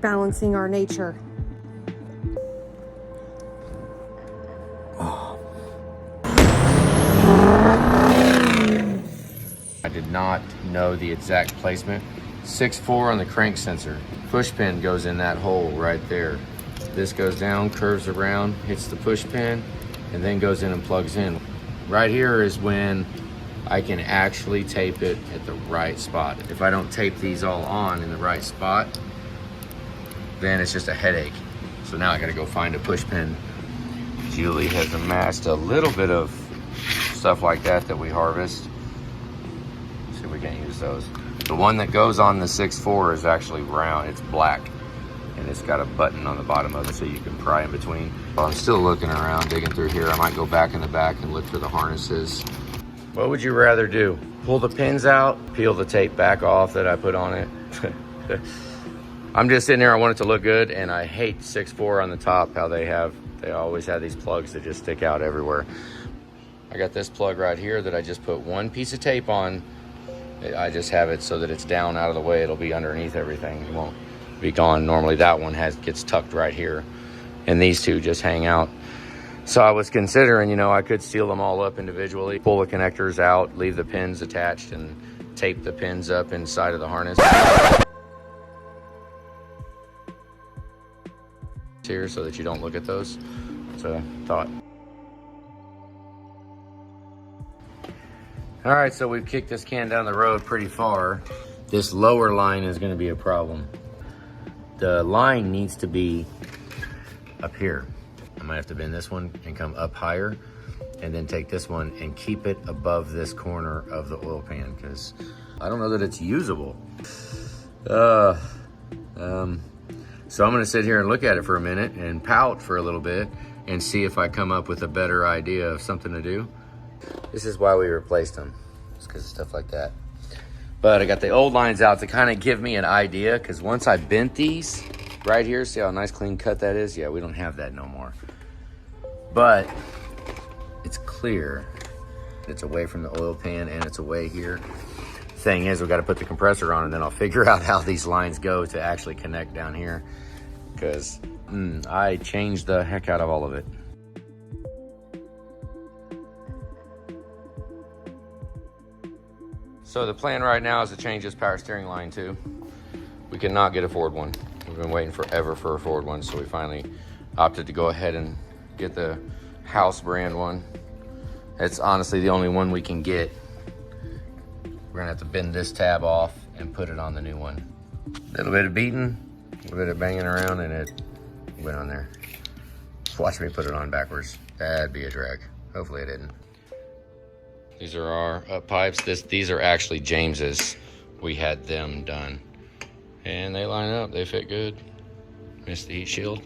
balancing our nature. I did not know the exact placement. 6'4" on the crank sensor. Push pin goes in that hole right there. This goes down, curves around, hits the push pin, and then goes in and plugs in. Right here is when I can actually tape it at the right spot. If I don't tape these all on in the right spot, then it's just a headache. So now I gotta go find a push pin. Julie has amassed a little bit of stuff like that we harvest. See if we can use those. The one that goes on the 6'4" is actually round, it's black. And it's got a button on the bottom of it so you can pry in between. Well, I'm still looking around, digging through here. I might go back in the back and look for the harnesses. What would you rather do? Pull the pins out, peel the tape back off that I put on it? I'm just sitting there, I want it to look good, and I hate 6'4" on the top, how they always have these plugs that just stick out everywhere. I got this plug right here that I just put one piece of tape on. I just have it so that it's down out of the way. It'll be underneath everything. It won't be gone. Normally that one gets tucked right here, and these two just hang out. So I was considering, you know, I could seal them all up individually, pull the connectors out, leave the pins attached, and tape the pins up inside of the harness here so that you don't look at those. That's a thought. All right, so we've kicked this can down the road pretty far. This lower line is going to be a problem. The line needs to be up here. I might have to bend this one and come up higher, and then take this one and keep it above this corner of the oil pan, because I don't know that it's usable. So I'm gonna sit here and look at it for a minute and pout for a little bit and see if I come up with a better idea of something to do. This is why we replaced them, just because of stuff like that. But I got the old lines out to kind of give me an idea, because once I bent these right here, see how nice clean cut that is? Yeah, we don't have that no more. But it's clear. It's away from the oil pan and it's away here. Thing is, we got to put the compressor on, and then I'll figure out how these lines go to actually connect down here, because I changed the heck out of all of it. So the plan right now is to change this power steering line too. We cannot get a Ford one. We've been waiting forever for a Ford one, so we finally opted to go ahead and get the house brand one. It's honestly the only one we can get. We're gonna have to bend this tab off and put it on the new one. A little bit of beating, a little bit of banging around, and it went on there. Watch me put it on backwards. That'd be a drag. Hopefully it didn't. These are our pipes. These are actually James's. We had them done. And they line up, they fit good. Missed the heat shield.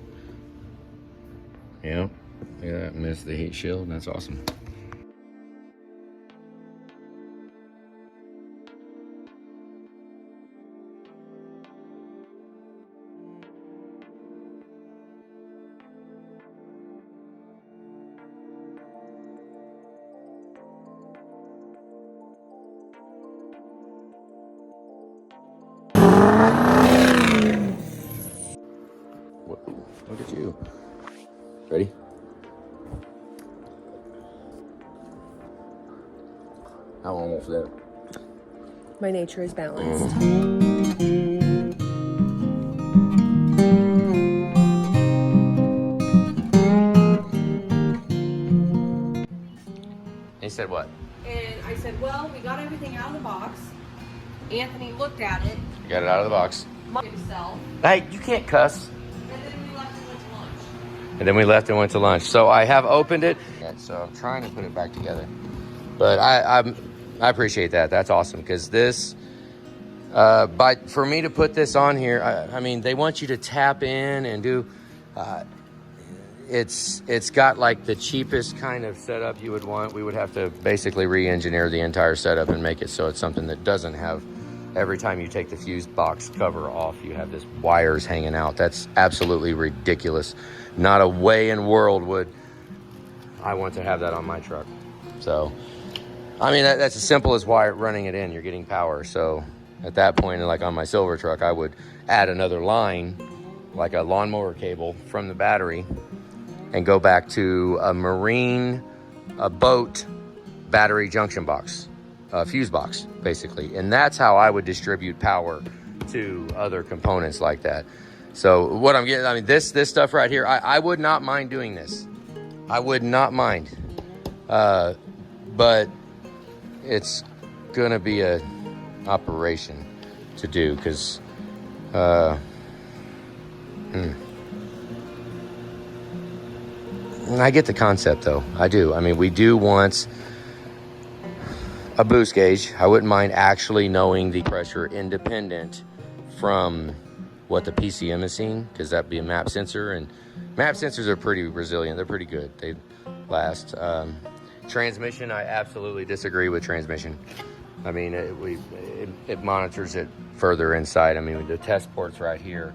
Yep, look at that, missed the heat shield, that's awesome. Look at you. Ready? How long will flip? My nature is balanced. He said what? And I said, well, we got everything out of the box. Anthony looked at it. You got it out of the box. Himself. Hey, you can't cuss. And then we left and went to lunch. And then we left and went to lunch. So I have opened it. So I'm trying to put it back together. But I appreciate that. That's awesome. Because this, for me to put this on here, I mean, they want you to tap in and do, it's got like the cheapest kind of setup you would want. We would have to basically re-engineer the entire setup and make it so it's something that doesn't have, every time you take the fuse box cover off, you have this wires hanging out. That's absolutely ridiculous. Not a way in world would I want to have that on my truck. So, I mean, that's as simple as running it in. You're getting power. So at that point, like on my silver truck, I would add another line like a lawnmower cable from the battery and go back to a boat battery junction box, fuse box, basically. And that's how I would distribute power to other components like that. So what I'm getting, I mean, this stuff right here, I would not mind doing this. I would not mind. But it's gonna be a operation to do, because I get the concept though. I do. I mean, we do want a boost gauge. I wouldn't mind actually knowing the pressure independent from what the PCM is seeing, because that'd be a map sensor, and map sensors are pretty resilient. They're pretty good. They last. Transmission, I absolutely disagree with transmission. I mean, it monitors it further inside. I mean, the test port's right here,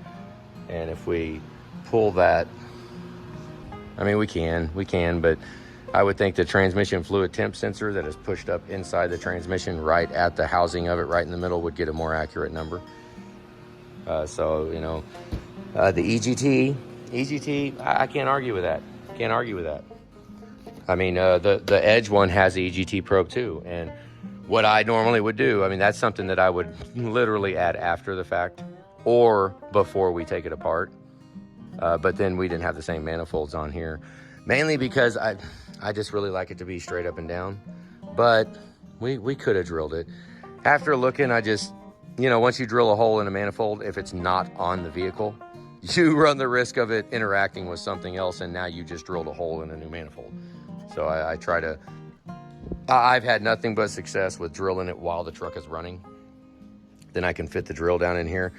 and if we pull that, I mean, we can, but I would think the transmission fluid temp sensor that is pushed up inside the transmission right at the housing of it, right in the middle, would get a more accurate number. So, you know, the EGT, I can't argue with that. Can't argue with that. I mean, the Edge one has the EGT probe too. And what I normally would do, I mean, that's something that I would literally add after the fact or before we take it apart. But then we didn't have the same manifolds on here, mainly because I just really like it to be straight up and down. But we could have drilled it. After looking, I just, you know, once you drill a hole in a manifold, if it's not on the vehicle, you run the risk of it interacting with something else, and now you just drilled a hole in a new manifold. So I try to, I've had nothing but success with drilling it while the truck is running. Then I can fit the drill down in here.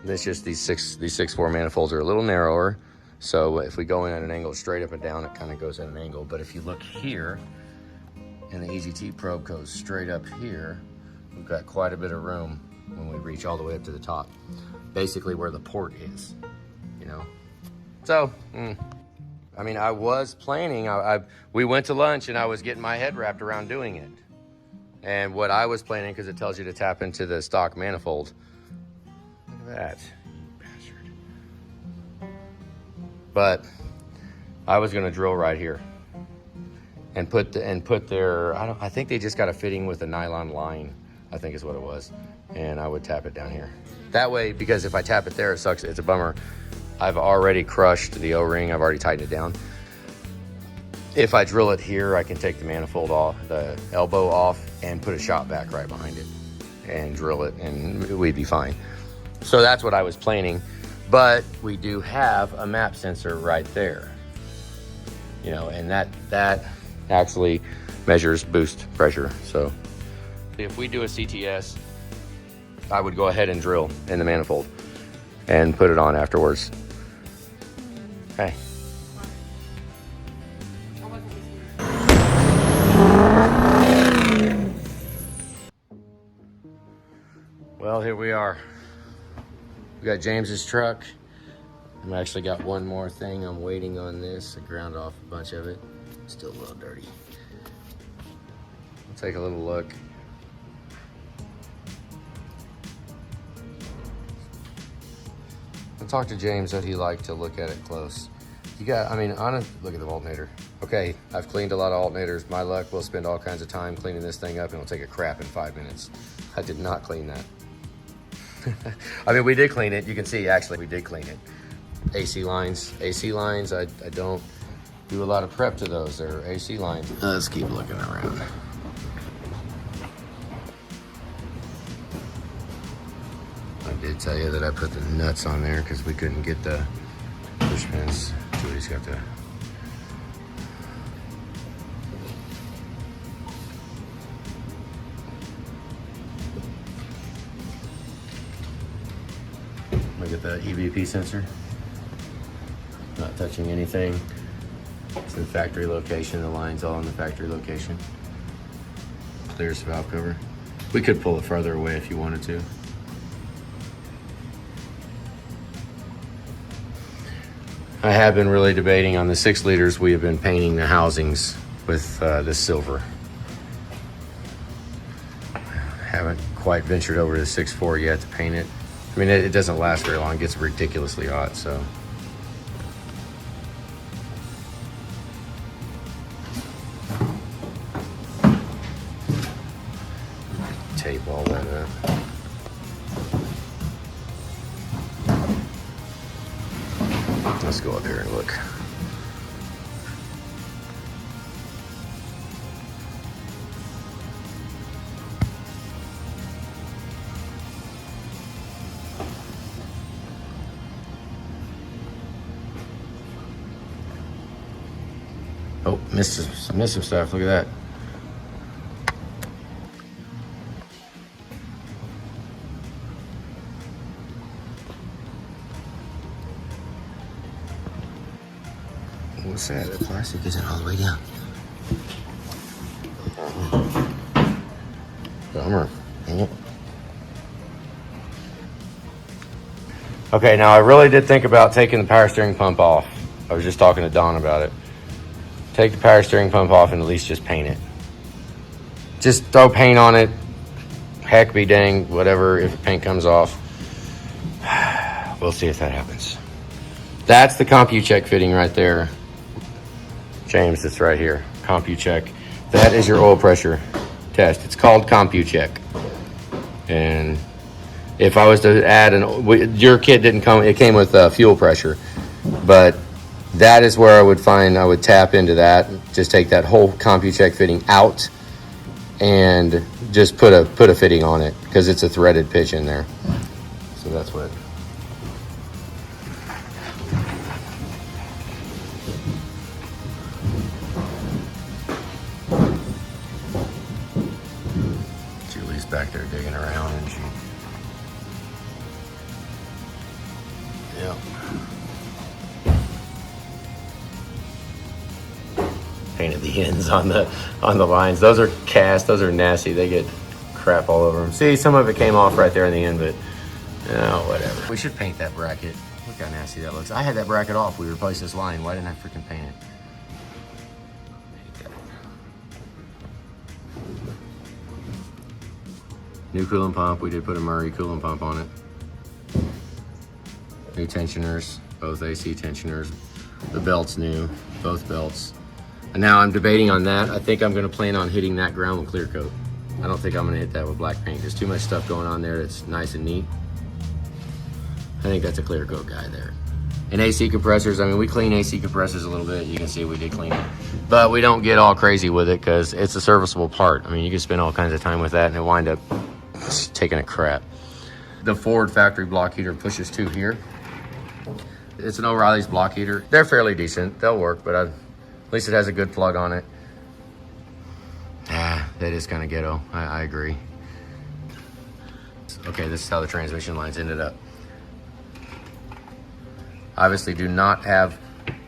It's just these 6'4" manifolds are a little narrower. So if we go in at an angle straight up and down, it kind of goes at an angle. But if you look here, and the EGT probe goes straight up here, we've got quite a bit of room when we reach all the way up to the top. Basically where the port is, you know? So, I mean, I was planning, we went to lunch and I was getting my head wrapped around doing it. And what I was planning, because it tells you to tap into the stock manifold. Look at that, you bastard. But I was gonna drill right here and put their, I think they just got a fitting with a nylon line, I think is what it was. And I would tap it down here. That way, because if I tap it there, it sucks, it's a bummer. I've already crushed the O-ring, I've already tightened it down. If I drill it here, I can take the manifold off, the elbow off, and put a shot back right behind it and drill it, and we'd be fine. So that's what I was planning. But we do have a map sensor right there, you know, and that actually measures boost pressure. So if we do a CTS, I would go ahead and drill in the manifold and put it on afterwards. Okay. Well, here we are. We got James's truck. I've actually got one more thing. I'm waiting on this. I ground off a bunch of it. Still a little dirty. We'll take a little look. I talked to James that he liked to look at it close. You got, I mean, look at the alternator. Okay, I've cleaned a lot of alternators. My luck, we'll spend all kinds of time cleaning this thing up and it'll take a crap in 5 minutes. I did not clean that. I mean, we did clean it. You can see, actually, we did clean it. AC lines, I don't do a lot of prep to those. They're AC lines. Let's keep looking around. I did tell you that I put the nuts on there because we couldn't get the push pins. So we just got to. Look at the EVP sensor. Not touching anything. It's in factory location. The line's all in the factory location. Clears valve cover. We could pull it farther away if you wanted to. I have been really debating on the 6 liters. We have been painting the housings with this silver. Haven't quite ventured over to 6.4 yet to paint it. mean, it doesn't last very long. It gets ridiculously hot, so. Tape all that up. Let's go up here and look. Oh, missed some stuff. Look at that. What's that? The plastic isn't all the way down. Bummer. Dang it. Okay, now I really did think about taking the power steering pump off. I was just talking to Don about it. Take the power steering pump off and at least just paint it. Just throw paint on it. Heck be dang, whatever, if paint comes off. We'll see if that happens. That's the CompuCheck fitting right there. James, it's right here. CompuCheck. That is your oil pressure test. It's called CompuCheck. And if I was to add your kit didn't come, it came with fuel pressure, but that is where I would tap into that. Just take that whole CompuCheck fitting out and just put a fitting on it because it's a threaded pitch in there. So that's what. Julie's back there digging around and she. Yep. Painted the ends on the lines. Those are cast. Those are nasty. They get crap all over them. See, some of it came off right there in the end, but whatever. We should paint that bracket. Look how nasty that looks. I had that bracket off. We replaced this line. Why didn't I freaking paint it? New coolant pump. We did put a Murray coolant pump on it. New tensioners, both AC tensioners. The belt's new, both belts. And now I'm debating on that. I think I'm gonna plan on hitting that ground with clear coat. I don't think I'm gonna hit that with black paint. There's too much stuff going on there that's nice and neat. I think that's a clear coat guy there. And AC compressors, I mean, we clean AC compressors a little bit. You can see we did clean it. But we don't get all crazy with it because it's a serviceable part. I mean, you can spend all kinds of time with that and it wind up taking a crap. The Ford factory block heater pushes to here. It's an O'Reilly's block heater. They're fairly decent. They'll work, but at least it has a good plug on it. That is kind of ghetto. I agree. Okay, this is how the transmission lines ended up. Obviously do not have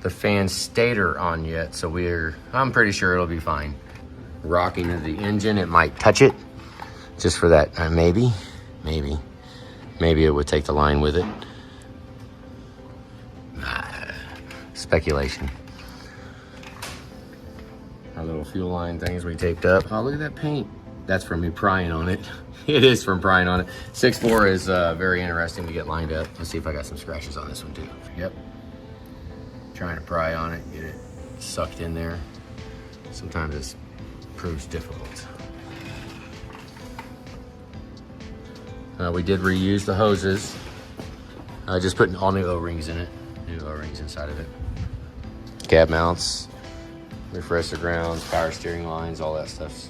the fan stator on yet, so I'm pretty sure it'll be fine. Rocking of the engine, it might touch it. Just for that, maybe it would take the line with it. Speculation. Our little fuel line things we taped up. Oh, look at that paint. That's from me prying on it. It is from prying on it. 6.4 is very interesting to get lined up. Let's see if I got some scratches on this one too. Yep. Trying to pry on it, get it sucked in there. Sometimes this proves difficult. We did reuse the hoses. Just putting all new O-rings in it. New O-rings inside of it. Cab mounts, refresher grounds, power steering lines, all that stuff's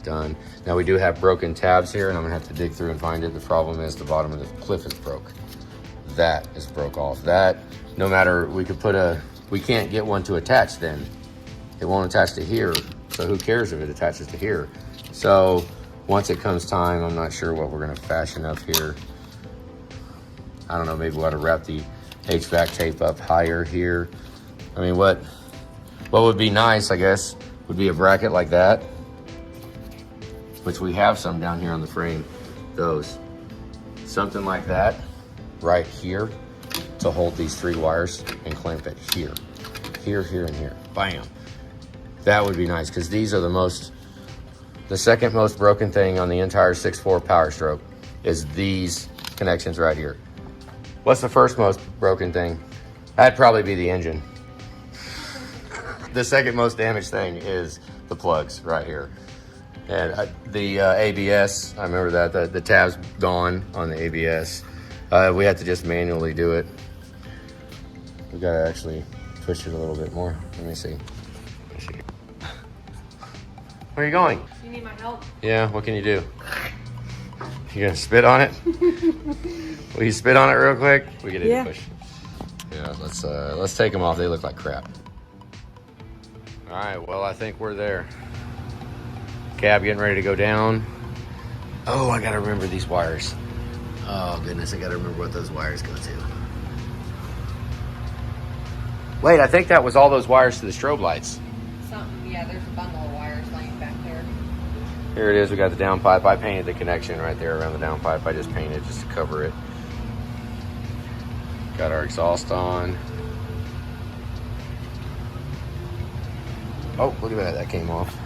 done. Now we do have broken tabs here and I'm gonna have to dig through and find it. The problem is the bottom of the clip is broke. That is broke off. That, no matter, we can't get one to attach then. It won't attach to here, so who cares if it attaches to here? So once it comes time, I'm not sure what we're gonna fashion up here. I don't know, maybe we ought to wrap the HVAC tape up higher here. I mean, what would be nice, I guess, would be a bracket like that, which we have some down here on the frame, those. Something like that right here to hold these 3 wires and clamp it here. Here, here, and here. Bam. That would be nice because these are the second most broken thing on the entire 6.4 Powerstroke is these connections right here. What's the first most broken thing? That'd probably be the engine. The second most damaged thing is the plugs right here. And the ABS, I remember that, the tab's gone on the ABS. We had to just manually do it. We gotta actually push it a little bit more. Let me see. Where are you going? You need my help? Yeah, what can you do? You gonna spit on it? Will you spit on it real quick? We get it push. Yeah, let's take them off. They look like crap. All right, well, I think we're there. Cab getting ready to go down. Oh, I gotta remember these wires. Oh goodness, I gotta remember what those wires go to. Wait, I think that was all those wires to the strobe lights. Yeah, there's a bundle of wires laying back there. Here it is, we got the downpipe. I painted the connection right there around the downpipe. I just painted just to cover it. Got our exhaust on. Oh, look at that, that came off.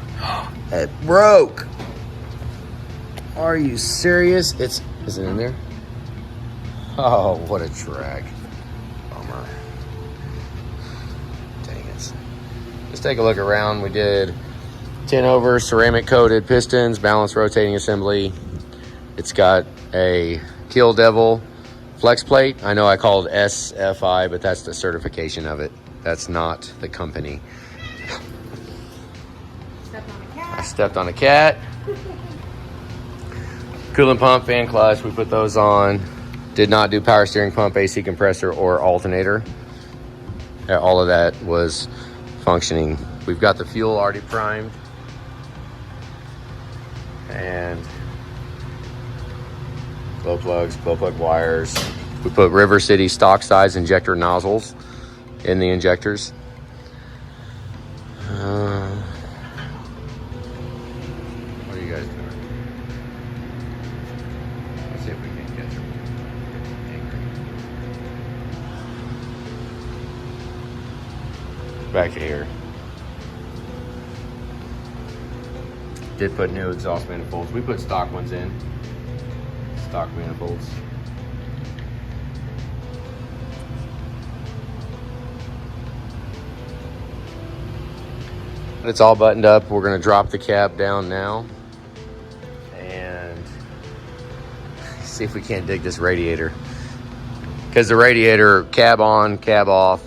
It broke. Are you serious? Is it in there? Oh, what a drag. Bummer. Dang it. Let's take a look around. We did 10 over ceramic coated pistons, balanced rotating assembly. It's got a Kill Devil flex plate. I know I called SFI, but that's the certification of it. That's not the company. I stepped on a cat. Coolant pump, fan clutch, we put those on. Did not do power steering pump, AC compressor, or alternator. All of that was functioning. We've got the fuel already primed. And glow plugs, glow plug wires. We put River City stock size injector nozzles in the injectors. What are you guys doing? Let's see if we can get them angry. Back to here. Did put new exhaust manifolds. We put stock ones in. Stock manifolds. It's all buttoned up. We're gonna drop the cab down now and see if we can't dig this radiator. Because the radiator, cab on, cab off,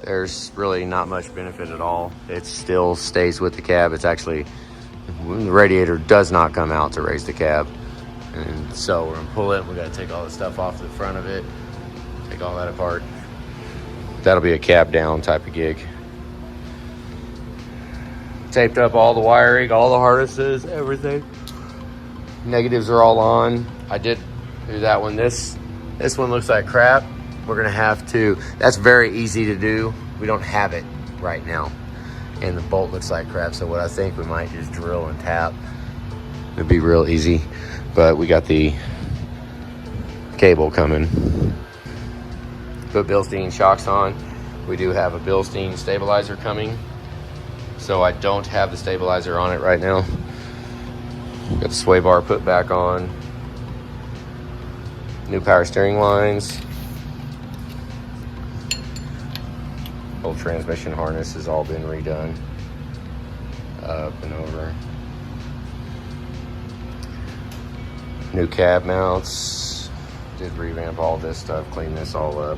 there's really not much benefit at all. It still stays with the cab. It's actually, the radiator does not come out to raise the cab. And so we're gonna pull it. We gotta take all the stuff off the front of it, take all that apart. That'll be a cab down type of gig. Taped up all the wiring, all the harnesses, everything. Negatives are all on. I did do that one. This one looks like crap. We're gonna have to, that's very easy to do. We don't have it right now. And the bolt looks like crap. So what I think we might just drill and tap. It'd be real easy. But we got the cable coming. Put Bilstein shocks on. We do have a Bilstein stabilizer coming. So I don't have the stabilizer on it right now. Got the sway bar put back on. New power steering lines. Whole transmission harness has all been redone. Up and over. New cab mounts. Did revamp all this stuff, clean this all up.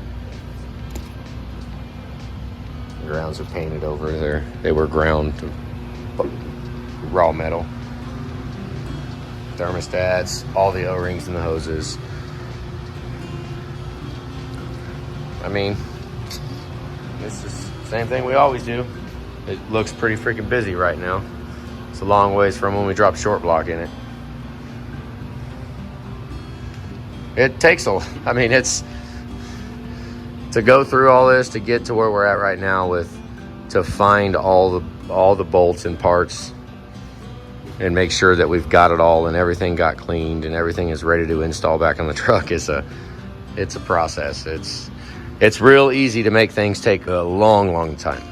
Grounds are painted over there. They were ground to raw metal. Thermostats, all the O-rings and the hoses. I mean, this is the same thing we always do. It looks pretty freaking busy right now. It's a long ways from when we dropped short block in it. It takes I mean, it's to go through all this to get to where we're at right now to find all the bolts and parts and make sure that we've got it all and everything got cleaned and everything is ready to install back on the truck. It's a process. It's real easy to make things take a long time.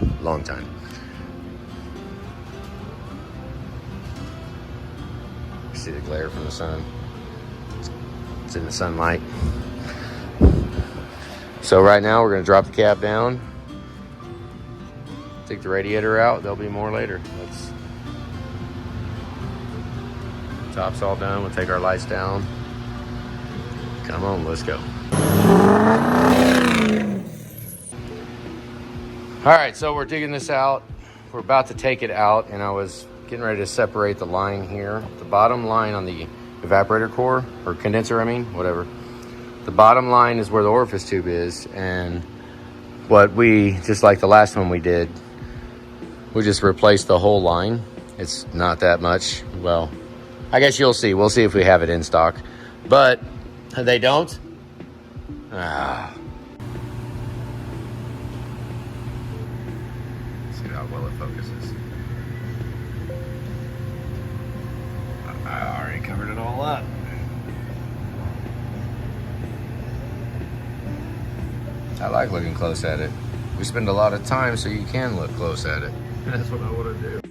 See the glare from the sun. It's in the sunlight. So right now we're gonna drop the cap down, take the radiator out. There'll be more later. Top's all done. We'll take our lights down. Come on, let's go. All right, so we're digging this out. We're about to take it out, and I was getting ready to separate the line here. The bottom line on the evaporator core, or condenser, I mean, whatever. The bottom line is where the orifice tube is, and what we, just like the last one we did, we just replaced the whole line. It's not that much. Well, I guess you'll see. We'll see if we have it in stock. But they don't. Ah. See how well it focuses. I already covered it all up. I like looking close at it. We spend a lot of time so you can look close at it. That's what I want to do.